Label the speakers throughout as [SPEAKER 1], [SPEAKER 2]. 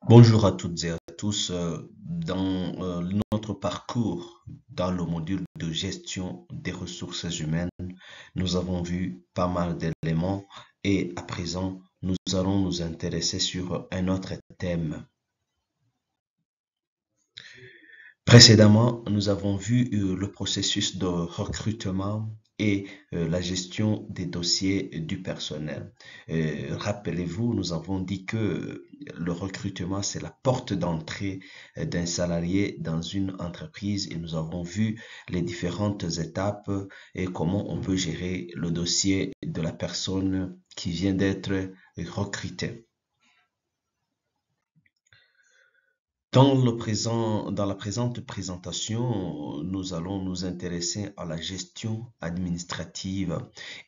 [SPEAKER 1] Bonjour à toutes et à tous. Dans notre parcours dans le module de gestion des ressources humaines, nous avons vu pas mal d'éléments et à présent, nous allons nous intéresser sur un autre thème. Précédemment, nous avons vu le processus de recrutement et la gestion des dossiers du personnel. Rappelez-vous, nous avons dit que le recrutement, c'est la porte d'entrée d'un salarié dans une entreprise et nous avons vu les différentes étapes et comment on peut gérer le dossier de la personne qui vient d'être recrutée. Dans la présente présentation, nous allons nous intéresser à la gestion administrative.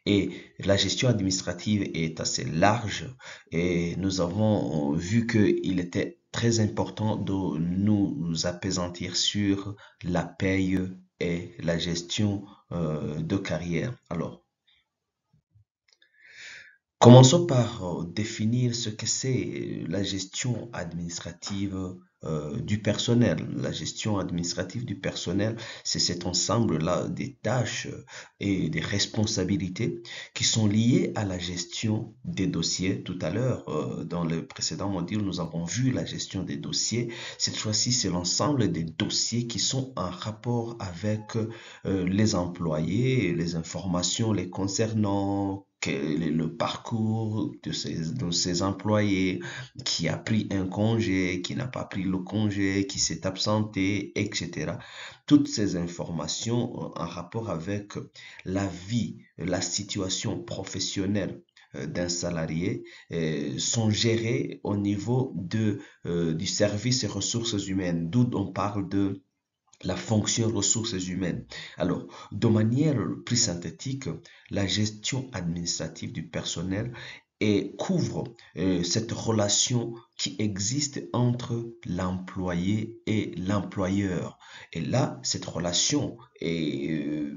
[SPEAKER 1] Et la gestion administrative est assez large et nous avons vu qu'il était très important de nous appesantir sur la paye et la gestion de carrière. Alors, commençons par définir ce que c'est la gestion administrative du personnel. La gestion administrative du personnel, c'est cet ensemble-là des tâches et des responsabilités qui sont liées à la gestion des dossiers. Tout à l'heure, dans le précédent module, nous avons vu la gestion des dossiers. Cette fois-ci, c'est l'ensemble des dossiers qui sont en rapport avec les employés, les informations les concernant, quel est le parcours de ces employés, qui a pris un congé, qui n'a pas pris le congé, qui s'est absenté, etc. Toutes ces informations en rapport avec la vie, la situation professionnelle d'un salarié sont gérées au niveau du service et ressources humaines, d'où on parle de la fonction ressources humaines. Alors, de manière plus synthétique, la gestion administrative du personnel et couvre cette relation qui existe entre l'employé et l'employeur. Et là, cette relation est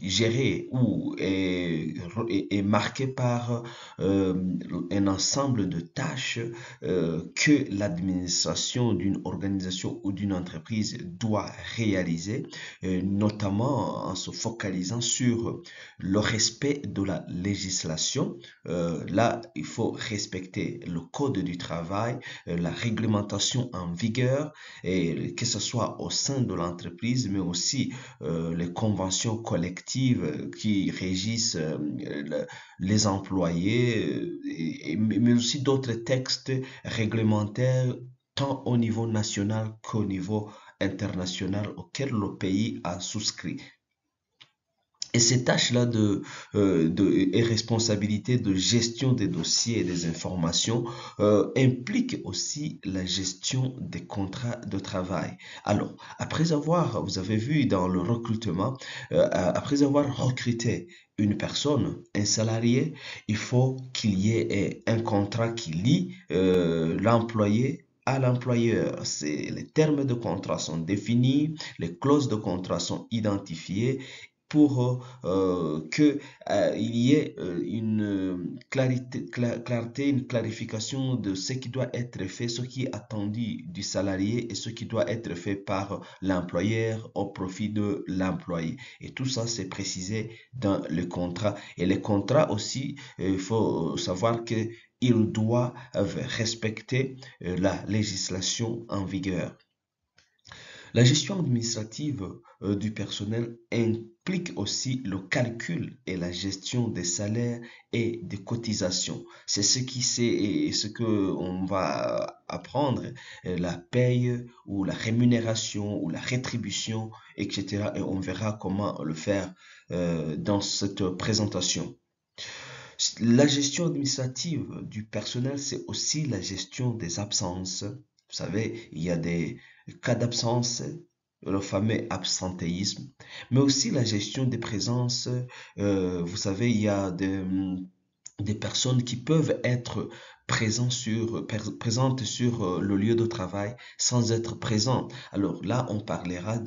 [SPEAKER 1] gérée ou est marquée par un ensemble de tâches que l'administration d'une organisation ou d'une entreprise doit réaliser, notamment en se focalisant sur le respect de la législation. Là, il faut respecter le code du travail, la réglementation en vigueur, et que ce soit au sein de l'entreprise, mais aussi les conventions collectives qui régissent les employés, mais aussi d'autres textes réglementaires tant au niveau national qu'au niveau international auquel le pays a souscrit. Et ces tâches-là et responsabilités de gestion des dossiers et des informations impliquent aussi la gestion des contrats de travail. Alors, vous avez vu dans le recrutement, après avoir recruté une personne, un salarié, il faut qu'il y ait un contrat qui lie l'employé à l'employeur. Les termes de contrat sont définis, les clauses de contrat sont identifiées pour que il y ait une clarté, une clarification de ce qui doit être fait, ce qui est attendu du salarié et ce qui doit être fait par l'employeur au profit de l'employé. Et tout ça, c'est précisé dans le contrat. Et les contrats aussi, il faut savoir que il doit respecter la législation en vigueur. La gestion administrative du personnel implique aussi le calcul et la gestion des salaires et des cotisations. C'est ce que on va apprendre, la paye ou la rémunération ou la rétribution, etc. Et on verra comment le faire dans cette présentation. La gestion administrative du personnel, c'est aussi la gestion des absences. Vous savez, il y a des cas d'absence, le fameux absentéisme, mais aussi la gestion des présences. Vous savez, il y a des personnes qui peuvent être présentes sur le lieu de travail sans être présentes. Alors là, on parlera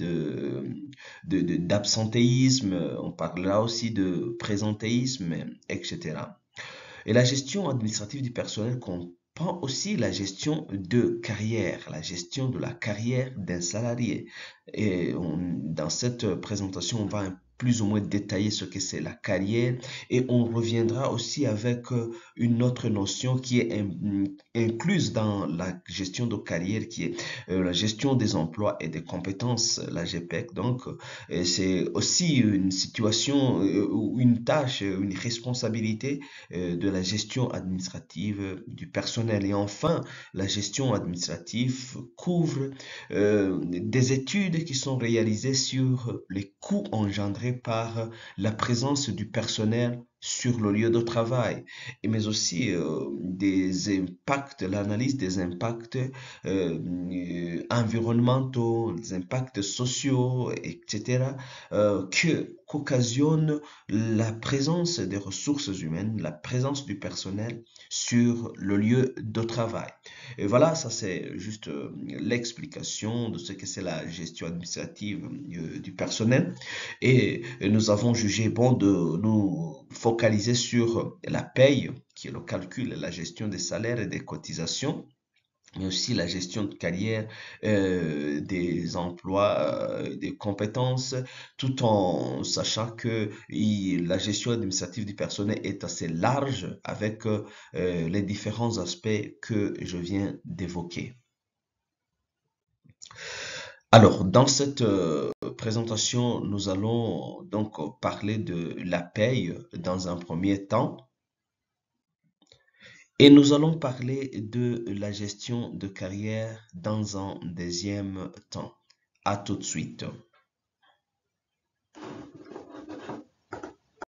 [SPEAKER 1] d'absentéisme, on parlera aussi de présentéisme, etc. Et la gestion administrative du personnel prend aussi la gestion de carrière, la gestion de la carrière d'un salarié. Et dans cette présentation, on va plus ou moins détailler ce que c'est la carrière et on reviendra aussi avec une autre notion qui est incluse dans la gestion de carrière qui est la gestion des emplois et des compétences, la GPEC. Donc, c'est aussi une situation ou une tâche, une responsabilité de la gestion administrative du personnel. Et enfin, la gestion administrative couvre des études qui sont réalisées sur les coûts engendrés par la présence du personnel sur le lieu de travail, mais aussi des impacts, l'analyse des impacts environnementaux, des impacts sociaux, etc., qu'occasionne la présence des ressources humaines, la présence du personnel sur le lieu de travail. Et voilà, ça c'est juste l'explication de ce que c'est la gestion administrative du personnel. Et nous avons jugé bon de nous focaliser sur la paye, qui est le calcul et la gestion des salaires et des cotisations, mais aussi la gestion de carrière, des emplois, des compétences, tout en sachant que la gestion administrative du personnel est assez large avec les différents aspects que je viens d'évoquer. Alors, dans cette présentation, nous allons donc parler de la paye dans un premier temps et nous allons parler de la gestion de carrière dans un deuxième temps. À tout de suite.